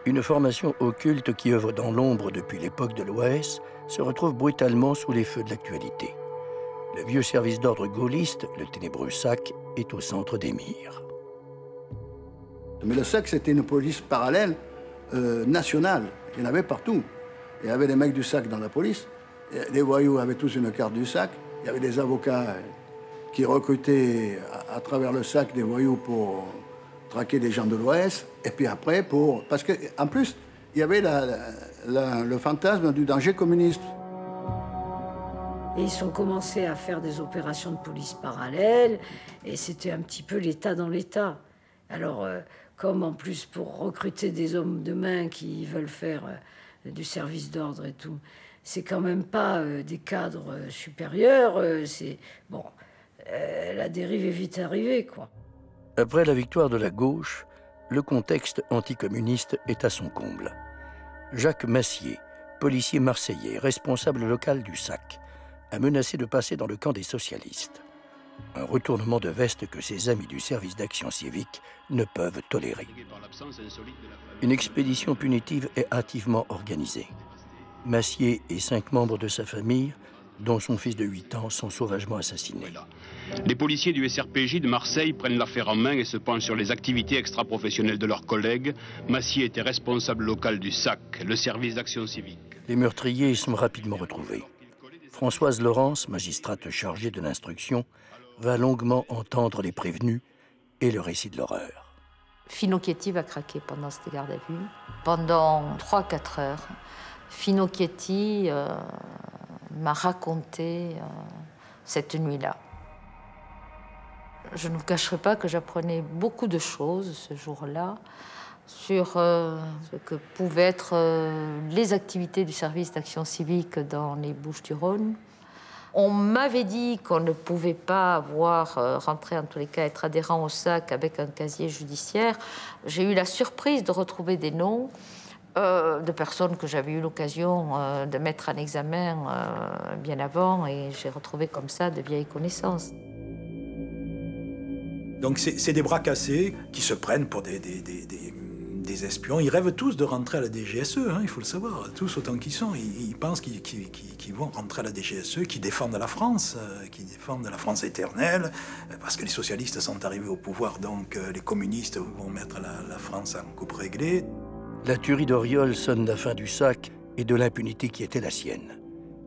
une formation occulte qui œuvre dans l'ombre depuis l'époque de l'OAS se retrouve brutalement sous les feux de l'actualité. Le vieux service d'ordre gaulliste, le ténébreux SAC, est au centre des mires. Mais le SAC, c'était une police parallèle nationale. Il y en avait partout. Il y avait des mecs du SAC dans la police. Les voyous avaient tous une carte du SAC. Il y avait des avocats qui recrutaient à travers le SAC des voyous pour traquer des gens de l'OAS. Et puis après, parce qu'en plus, il y avait le fantasme du danger communiste. Et ils ont commencé à faire des opérations de police parallèles. Et c'était un petit peu l'État dans l'État. Alors, comme en plus pour recruter des hommes de main qui veulent faire du service d'ordre et tout, c'est quand même pas des cadres supérieurs, c'est... Bon, la dérive est vite arrivée, quoi. Après la victoire de la gauche, le contexte anticommuniste est à son comble. Jacques Massier, policier marseillais, responsable local du SAC, a menacé de passer dans le camp des socialistes. Un retournement de veste que ses amis du service d'action civique ne peuvent tolérer. Une expédition punitive est hâtivement organisée. Massier et 5 membres de sa famille, dont son fils de 8 ans, sont sauvagement assassinés. Les policiers du SRPJ de Marseille prennent l'affaire en main et se penchent sur les activités extra-professionnelles de leurs collègues. Massier était responsable local du SAC, le service d'action civique. Les meurtriers sont rapidement retrouvés. Françoise Laurence, magistrate chargée de l'instruction, va longuement entendre les prévenus et le récit de l'horreur. Finocchietti va craquer pendant cette garde à vue. Pendant 3-4 heures, Finocchietti m'a raconté cette nuit-là. Je ne vous cacherai pas que j'apprenais beaucoup de choses ce jour-là sur ce que pouvaient être les activités du service d'action civique dans les Bouches-du-Rhône. On m'avait dit qu'on ne pouvait pas rentrer, en tous les cas, être adhérent au SAC avec un casier judiciaire. J'ai eu la surprise de retrouver des noms de personnes que j'avais eu l'occasion de mettre en examen bien avant, et j'ai retrouvé comme ça de vieilles connaissances. Donc c'est des bras cassés qui se prennent pour des espions. Ils rêvent tous de rentrer à la DGSE, hein, il faut le savoir, tous autant qu'ils sont. Ils pensent qu'ils vont rentrer à la DGSE, qu'ils défendent la France éternelle, parce que les socialistes sont arrivés au pouvoir, donc les communistes vont mettre la France en coupe réglée. La tuerie d'Auriol sonne la fin du SAC et de l'impunité qui était la sienne.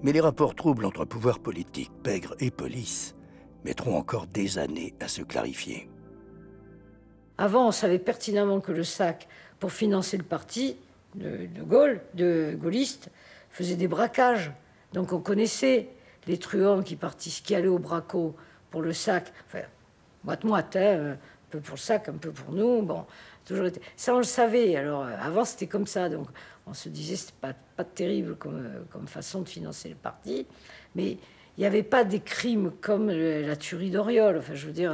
Mais les rapports troubles entre pouvoir politique, pègre et police mettront encore des années à se clarifier. Avant, on savait pertinemment que le SAC, pour financer le parti de Gaulle, de gaulliste, faisait des braquages. Donc on connaissait les truands qui allaient au braco pour le SAC. Enfin, moite-moite, hein, un peu pour le SAC, un peu pour nous. Bon, toujours été... Ça, on le savait. Alors, avant, c'était comme ça. Donc, on se disait, c'est pas terrible comme façon de financer le parti. Mais il n'y avait pas des crimes comme la tuerie d'Auriol. Enfin, je veux dire,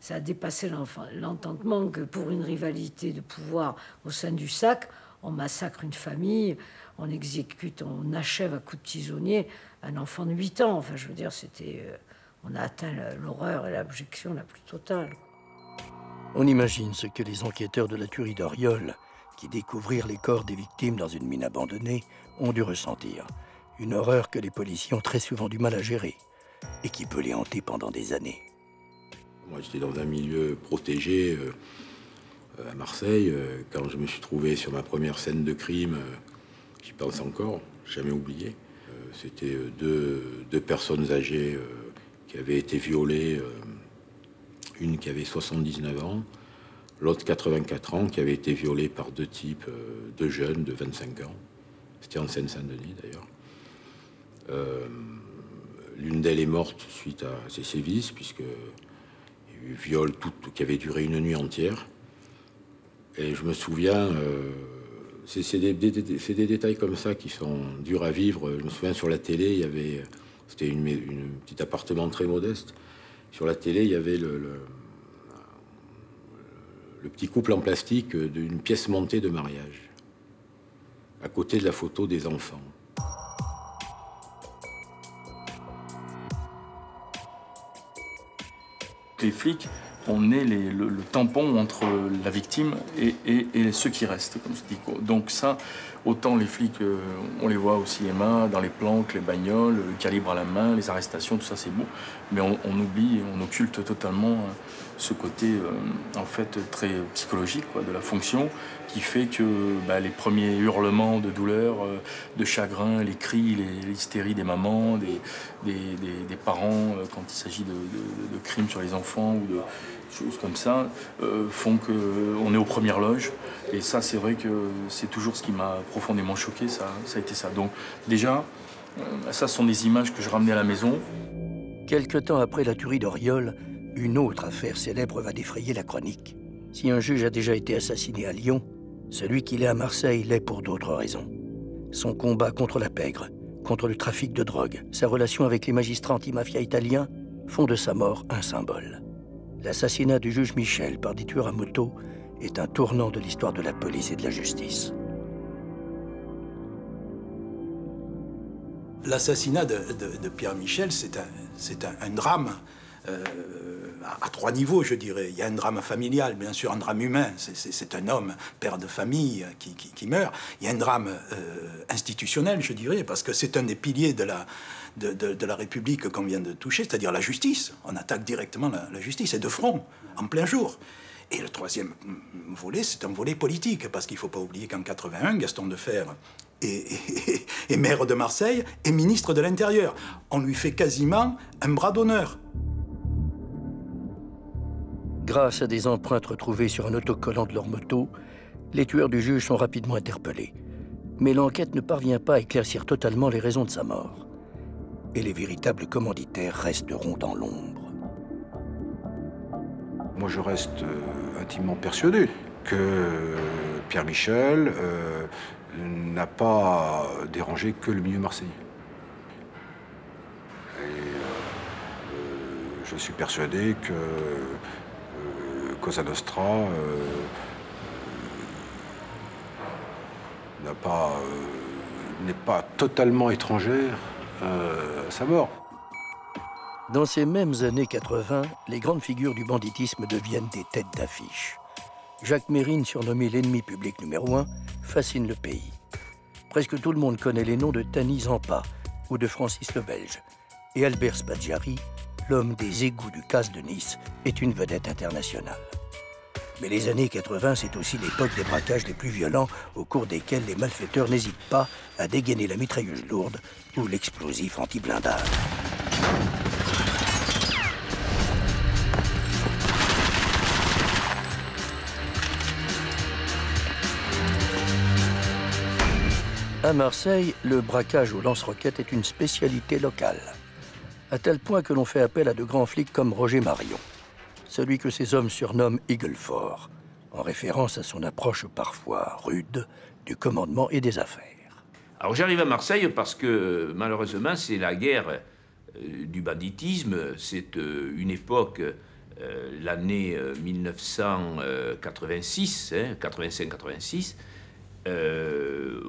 ça a dépassé l'entendement que pour une rivalité de pouvoir au sein du SAC, on massacre une famille, on exécute, on achève à coups de tisonnier un enfant de 8 ans. Enfin, je veux dire, on a atteint l'horreur et l'abjection la plus totale. On imagine ce que les enquêteurs de la tuerie d'Auriol, qui découvrirent les corps des victimes dans une mine abandonnée, ont dû ressentir. Une horreur que les policiers ont très souvent du mal à gérer et qui peut les hanter pendant des années. Moi, j'étais dans un milieu protégé à Marseille. Quand je me suis trouvé sur ma première scène de crime, j'y pense encore, jamais oublié. C'était deux personnes âgées qui avaient été violées Une qui avait 79 ans, l'autre 84 ans, qui avait été violée par deux types, deux jeunes de 25 ans. C'était en Seine-Saint-Denis d'ailleurs. L'une d'elles est morte suite à ces sévices, puisque il y a eu viol qui avait duré une nuit entière. Et je me souviens, c'est des détails comme ça qui sont durs à vivre. Je me souviens sur la télé, il y avait, c'était un petit appartement très modeste. Sur la télé, il y avait le petit couple en plastique d'une pièce montée de mariage, à côté de la photo des enfants. Les flics, on est le tampon entre la victime et ceux qui restent, comme je dis. Donc ça, autant les flics, on les voit au cinéma, dans les planques, les bagnoles, le calibre à la main, les arrestations, tout ça c'est beau. Mais on oublie, on occulte totalement ce côté, en fait, très psychologique de la fonction, qui fait que les premiers hurlements de douleur, de chagrin, les cris, l'hystérie des mamans, des parents, quand il s'agit de crimes sur les enfants ou de choses comme ça, font qu'on est aux premières loges. Et ça, c'est vrai que c'est toujours ce qui m'a profondément choqué, ça a été ça. Donc déjà, ça sont des images que je ramenais à la maison. Quelque temps après la tuerie d'Auriol, une autre affaire célèbre va défrayer la chronique. Si un juge a déjà été assassiné à Lyon, celui qui l'est à Marseille l'est pour d'autres raisons. Son combat contre la pègre, contre le trafic de drogue, sa relation avec les magistrats anti-mafia italiens font de sa mort un symbole. L'assassinat du juge Michel par des tueurs à moto est un tournant de l'histoire de la police et de la justice. L'assassinat de Pierre Michel, c'est un drame à trois niveaux, je dirais. Il y a un drame familial, bien sûr, un drame humain. C'est un homme, père de famille, qui meurt. Il y a un drame institutionnel, je dirais, parce que c'est un des piliers de la République qu'on vient de toucher, c'est-à-dire la justice. On attaque directement la justice, et de front, en plein jour. Et le troisième volet, c'est un volet politique, parce qu'il ne faut pas oublier qu'en 81, Gaston Defferre est maire de Marseille et ministre de l'Intérieur. On lui fait quasiment un bras d'honneur. Grâce à des empreintes retrouvées sur un autocollant de leur moto, les tueurs du juge sont rapidement interpellés. Mais l'enquête ne parvient pas à éclaircir totalement les raisons de sa mort. Et les véritables commanditaires resteront dans l'ombre. Moi, je reste intimement persuadé que Pierre Michel n'a pas dérangé que le milieu marseillais. Et je suis persuadé que Cosa Nostra n'est pas totalement étrangère à sa mort. Dans ces mêmes années 80, les grandes figures du banditisme deviennent des têtes d'affiche. Jacques Mérine, surnommé l'ennemi public numéro 1, fascine le pays. Presque tout le monde connaît les noms de Tani Zampa ou de Francis le Belge. Et Albert Spaggiari, l'homme des égouts du Casse de Nice, est une vedette internationale. Mais les années 80, c'est aussi l'époque des braquages les plus violents, au cours desquels les malfaiteurs n'hésitent pas à dégainer la mitrailleuse lourde ou l'explosif anti-blindage. À Marseille, le braquage au lance-roquettes est une spécialité locale, à tel point que l'on fait appel à de grands flics comme Roger Marion, celui que ses hommes surnomment Eaglefort, en référence à son approche parfois rude du commandement et des affaires. Alors j'arrive à Marseille parce que malheureusement c'est la guerre du banditisme, c'est une époque, l'année 1986, 85-86,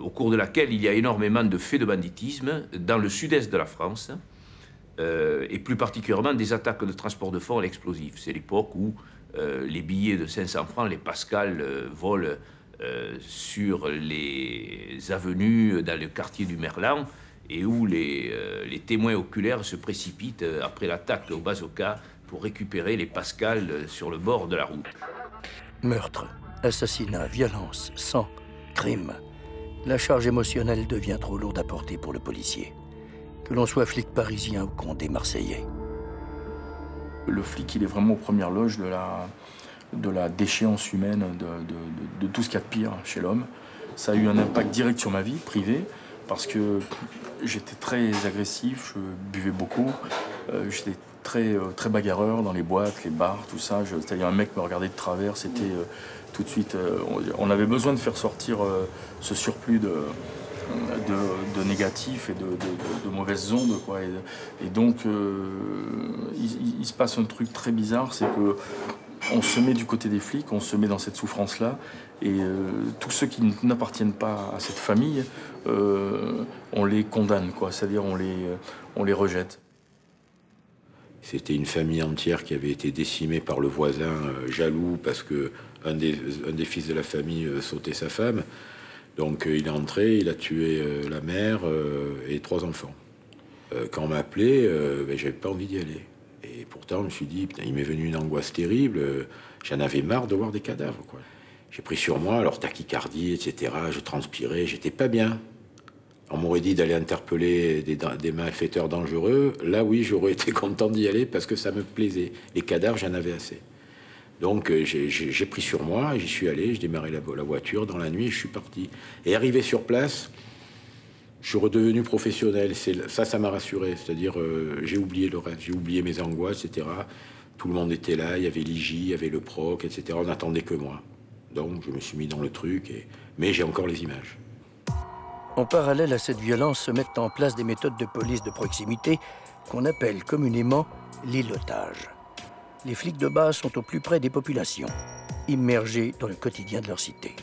au cours de laquelle il y a énormément de faits de banditisme dans le sud-est de la France, et plus particulièrement des attaques de transport de fonds à l'explosif. C'est l'époque où les billets de 500 francs, les pascals, volent sur les avenues dans le quartier du Merlan, et où les témoins oculaires se précipitent après l'attaque au bazooka pour récupérer les pascals sur le bord de la route. Meurtre, assassinat, violence, sang, crime. La charge émotionnelle devient trop lourde à porter pour le policier, que l'on soit flic parisien ou condé marseillais. Le flic, il est vraiment aux premières loges de la déchéance humaine, de tout ce qu'il y a de pire chez l'homme. Ça a eu un impact direct sur ma vie privée, parce que j'étais très agressif, je buvais beaucoup, j'étais très bagarreur dans les boîtes, les bars, tout ça. C'est-à-dire un mec me regardait de travers, c'était tout de suite... on avait besoin de faire sortir ce surplus de négatifs et de mauvaises ondes, quoi. Et donc, il se passe un truc très bizarre, c'est que on se met du côté des flics, on se met dans cette souffrance-là, et tous ceux qui n'appartiennent pas à cette famille, on les condamne, quoi. C'est-à-dire on les rejette. C'était une famille entière qui avait été décimée par le voisin jaloux parce que un des fils de la famille sautait sa femme. Donc il est entré, il a tué la mère et 3 enfants. Quand on m'a appelé, j'avais pas envie d'y aller. Et pourtant, je me suis dit, putain, il m'est venu une angoisse terrible. J'en avais marre de voir des cadavres, quoi. J'ai pris sur moi, alors tachycardie, etc. Je transpirais, j'étais pas bien. On m'aurait dit d'aller interpeller des malfaiteurs dangereux. Là, oui, j'aurais été content d'y aller parce que ça me plaisait. Les cadavres, j'en avais assez. Donc, j'ai pris sur moi, j'y suis allé, je démarrais la voiture dans la nuit, je suis parti. Et arrivé sur place, je suis redevenu professionnel. Ça m'a rassuré. C'est-à-dire, j'ai oublié le reste, j'ai oublié mes angoisses, etc. Tout le monde était là, il y avait l'IJ, il y avait le proc, etc. On n'attendait que moi. Donc, je me suis mis dans le truc, mais j'ai encore les images. En parallèle à cette violence se mettent en place des méthodes de police de proximité qu'on appelle communément l'îlotage. Les flics de base sont au plus près des populations, immergés dans le quotidien de leur cité.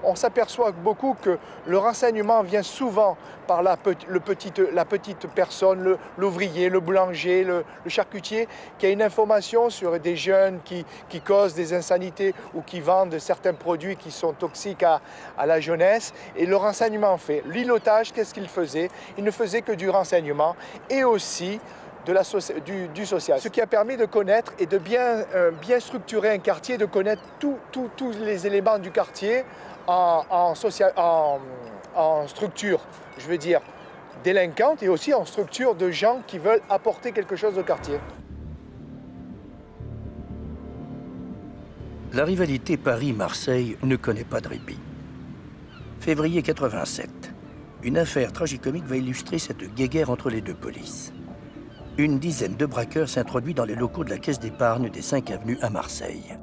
On s'aperçoit beaucoup que le renseignement vient souvent par la petite personne, l'ouvrier, le boulanger, le charcutier, qui a une information sur des jeunes qui causent des insanités ou qui vendent certains produits qui sont toxiques à la jeunesse. Et le renseignement fait. L'îlotage, qu'est-ce qu'il faisait? Il ne faisait que du renseignement et aussi du social. Ce qui a permis de connaître et de bien structurer un quartier, de connaître tous les éléments du quartier en structure, je veux dire, délinquante et aussi en structure de gens qui veulent apporter quelque chose au quartier. La rivalité Paris-Marseille ne connaît pas de répit. Février 87. Une affaire tragicomique va illustrer cette guéguerre entre les deux polices. Une dizaine de braqueurs s'introduit dans les locaux de la Caisse d'épargne des 5 avenues à Marseille.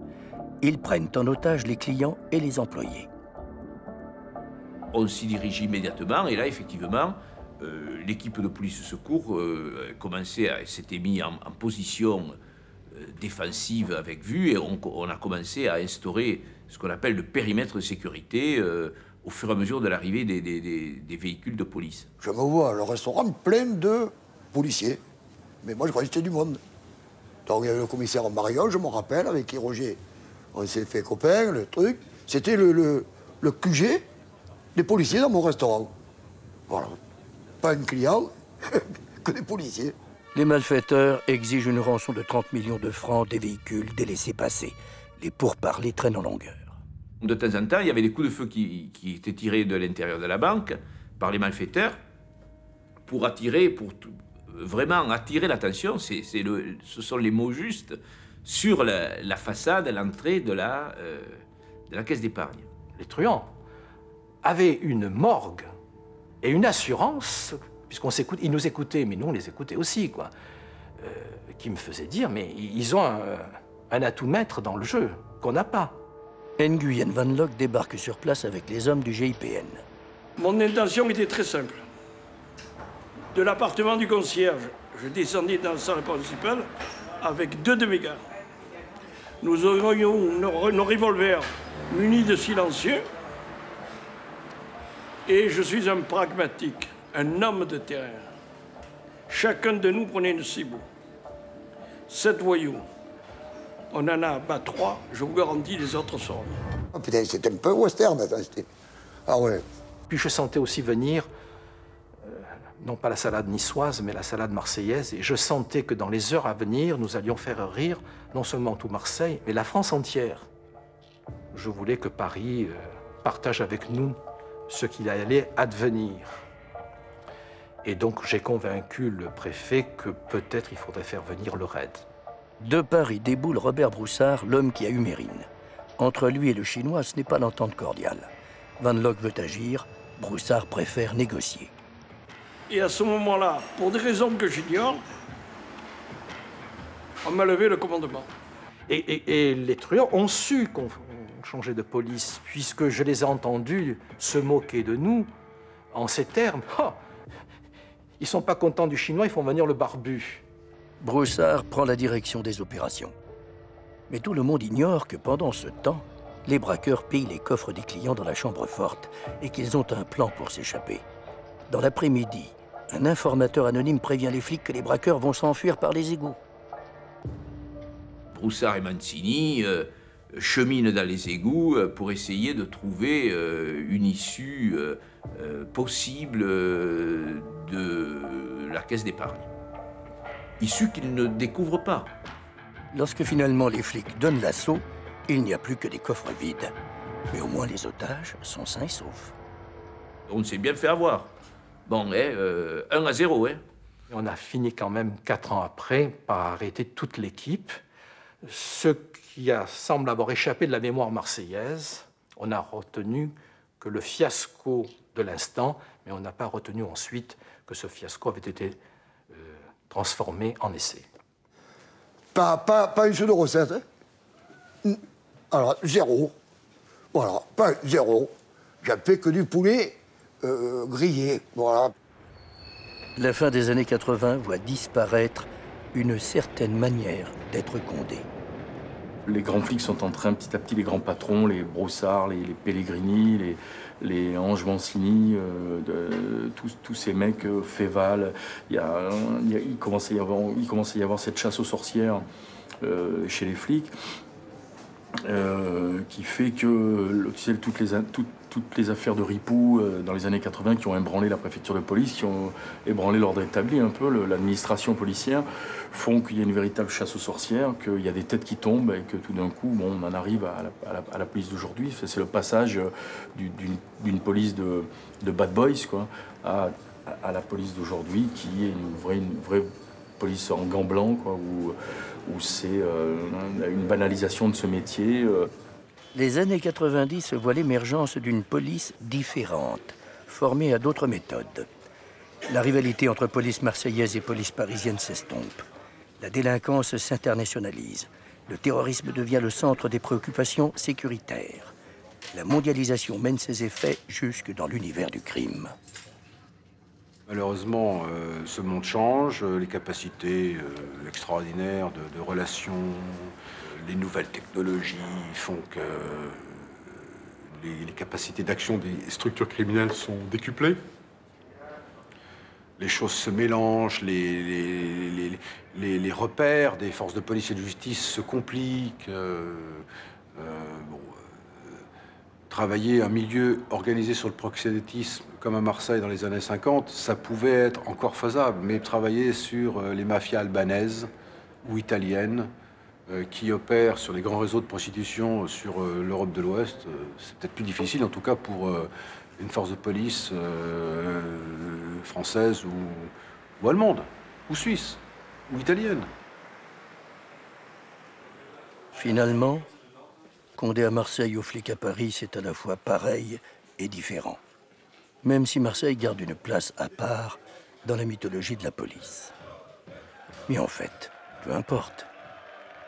Ils prennent en otage les clients et les employés. On s'y dirige immédiatement et là, effectivement, l'équipe de police secours s'était mis en position défensive avec vue et on a commencé à instaurer ce qu'on appelle le périmètre de sécurité au fur et à mesure de l'arrivée des véhicules de police. Je me vois le restaurant plein de policiers, mais moi je croyais que c'était du monde. Donc il y avait le commissaire Marion, je me rappelle, avec qui Roger, on s'est fait copain, le truc. C'était le QG des policiers dans mon restaurant. Voilà. Pas un client, que des policiers. Les malfaiteurs exigent une rançon de 30 millions de francs, des véhicules, des laissez-passer. Les pourparlers traînent en longueur. De temps en temps, il y avait des coups de feu qui étaient tirés de l'intérieur de la banque par les malfaiteurs pour vraiment attirer l'attention. Ce sont les mots justes sur la façade, l'entrée de la caisse d'épargne. Les truands avaient une morgue et une assurance, puisqu'ils nous écoutaient, mais nous on les écoutait aussi, quoi, qui me faisaient dire, mais ils ont un atout maître dans le jeu qu'on n'a pas. Nguyen Van Lok débarque sur place avec les hommes du GIPN. Mon intention était très simple. De l'appartement du concierge, je descendais dans la salle principale avec 2 de mes gars. Nous aurions nos revolvers munis de silencieux. Et je suis un pragmatique, un homme de terrain. Chacun de nous prenait une cible. 7 voyous. On en a abattu 3, je vous garantis, les autres sortent. Oh putain, c'était un peu western, ah ouais. Puis je sentais aussi venir, non pas la salade niçoise, mais la salade marseillaise, et je sentais que dans les heures à venir, nous allions faire rire non seulement tout Marseille, mais la France entière. Je voulais que Paris partage avec nous ce qu'il allait advenir. Et donc j'ai convaincu le préfet que peut-être il faudrait faire venir le RAID. De Paris déboule Robert Broussard, l'homme qui a eu Mérine. Entre lui et le Chinois, ce n'est pas l'entente cordiale. Van Locke veut agir, Broussard préfère négocier. Et à ce moment-là, pour des raisons que j'ignore, on m'a levé le commandement. Et les truands ont su qu'on changeait de police, puisque je les ai entendus se moquer de nous en ces termes. Oh, ils sont pas contents du Chinois, ils font venir le barbu. Broussard prend la direction des opérations. Mais tout le monde ignore que pendant ce temps, les braqueurs pillent les coffres des clients dans la chambre forte et qu'ils ont un plan pour s'échapper. Dans l'après-midi, un informateur anonyme prévient les flics que les braqueurs vont s'enfuir par les égouts. Broussard et Mancini cheminent dans les égouts pour essayer de trouver une issue possible de la caisse d'épargne. Issue qu'ils ne découvrent pas. Lorsque finalement les flics donnent l'assaut, il n'y a plus que des coffres vides. Mais au moins les otages sont sains et saufs. On s'est bien fait avoir. Bon, 1-0, hein. On a fini quand même 4 ans après par arrêter toute l'équipe. Ce qui semble avoir échappé de la mémoire marseillaise, on a retenu que le fiasco de l'instant, mais on n'a pas retenu ensuite que ce fiasco avait été transformé en essai. Pas une seule recette. Hein. Alors, 0. Voilà, pas 0. J'ai fait que du poulet grillé. Voilà. La fin des années 80 voit disparaître une certaine manière d'être Condé. Les grands flics sont en train, petit à petit, les grands patrons, les Broussard, les Pellegrini, les Ange Mancini, tous ces mecs, Féval, il commence à y avoir cette chasse aux sorcières chez les flics, qui fait que, tu sais, toutes les affaires de Ripoux dans les années 80 qui ont ébranlé la préfecture de police, qui ont ébranlé l'ordre établi un peu, l'administration policière, font qu'il y a une véritable chasse aux sorcières, qu'il y a des têtes qui tombent et que tout d'un coup, bon, on en arrive à la police d'aujourd'hui. C'est le passage d'une police de bad boys, quoi, à la police d'aujourd'hui, qui est une vraie police en gants blancs, quoi, où c'est une banalisation de ce métier. Les années 90 voient l'émergence d'une police différente, formée à d'autres méthodes. La rivalité entre police marseillaise et police parisienne s'estompe. La délinquance s'internationalise. Le terrorisme devient le centre des préoccupations sécuritaires. La mondialisation mène ses effets jusque dans l'univers du crime. Malheureusement, ce monde change, les capacités extraordinaires de relations, les nouvelles technologies font que les capacités d'action des structures criminelles sont décuplées. Les choses se mélangent, les repères des forces de police et de justice se compliquent. Travailler un milieu organisé sur le proxénétisme, comme à Marseille dans les années 50, ça pouvait être encore faisable, mais travailler sur les mafias albanaises ou italiennes qui opèrent sur les grands réseaux de prostitution sur l'Europe de l'Ouest, c'est peut-être plus difficile, en tout cas pour une force de police française ou allemande, ou suisse, ou italienne. Finalement, Condé à Marseille ou flic à Paris, c'est à la fois pareil et différent. Même si Marseille garde une place à part dans la mythologie de la police. Mais en fait, peu importe.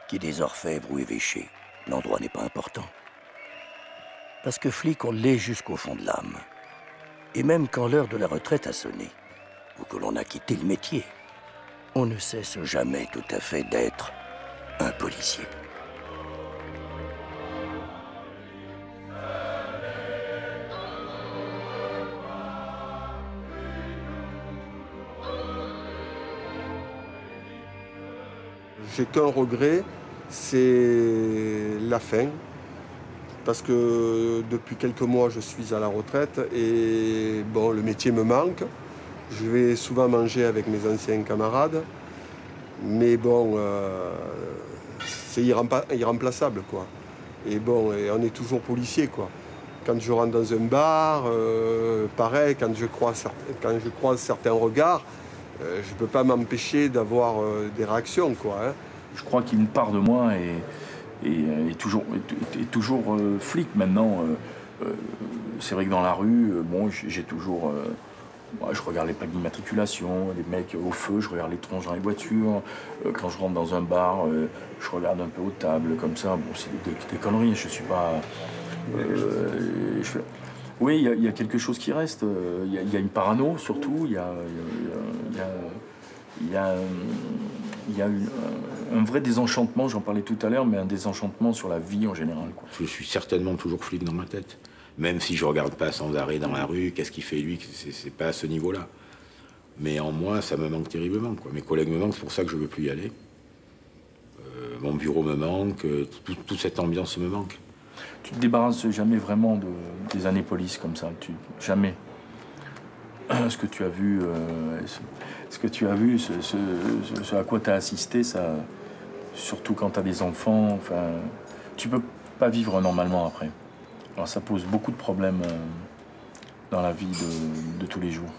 Qu'il y ait des orfèvres ou évêchés, l'endroit n'est pas important. Parce que flic, on l'est jusqu'au fond de l'âme. Et même quand l'heure de la retraite a sonné, ou que l'on a quitté le métier, on ne cesse jamais tout à fait d'être un policier. J'ai qu'un regret, c'est la fin. Parce que depuis quelques mois, je suis à la retraite et bon, le métier me manque. Je vais souvent manger avec mes anciens camarades. Mais bon, c'est irremplaçable, quoi. Et bon, et on est toujours policier, quoi. Quand je rentre dans un bar, pareil, quand je croise certains regards, je ne peux pas m'empêcher d'avoir des réactions, quoi. Hein. je crois qu'une part de moi est toujours flic maintenant. C'est vrai que dans la rue, bon, j'ai toujours... je regarde les plaques d'immatriculation, les mecs au feu, je regarde les tronches dans les voitures. Quand je rentre dans un bar, je regarde un peu aux tables, comme ça. Bon, c'est des conneries, je suis pas... Oui, il y a quelque chose qui reste. Il y a une parano, surtout. Il y a un vrai désenchantement, j'en parlais tout à l'heure, mais un désenchantement sur la vie en général, quoi. Je suis certainement toujours flic dans ma tête. Même si je regarde pas sans arrêt dans la rue, qu'est-ce qu'il fait lui, c'est pas à ce niveau-là. Mais en moi, ça me manque terriblement, quoi. Mes collègues me manquent, c'est pour ça que je veux plus y aller. Mon bureau me manque, toute cette ambiance me manque. Tu te débarrasses jamais vraiment des années police comme ça, jamais. Ce que tu as vu, ce à quoi tu as assisté, ça, surtout quand tu as des enfants, enfin, tu peux pas vivre normalement après. Alors ça pose beaucoup de problèmes dans la vie de tous les jours.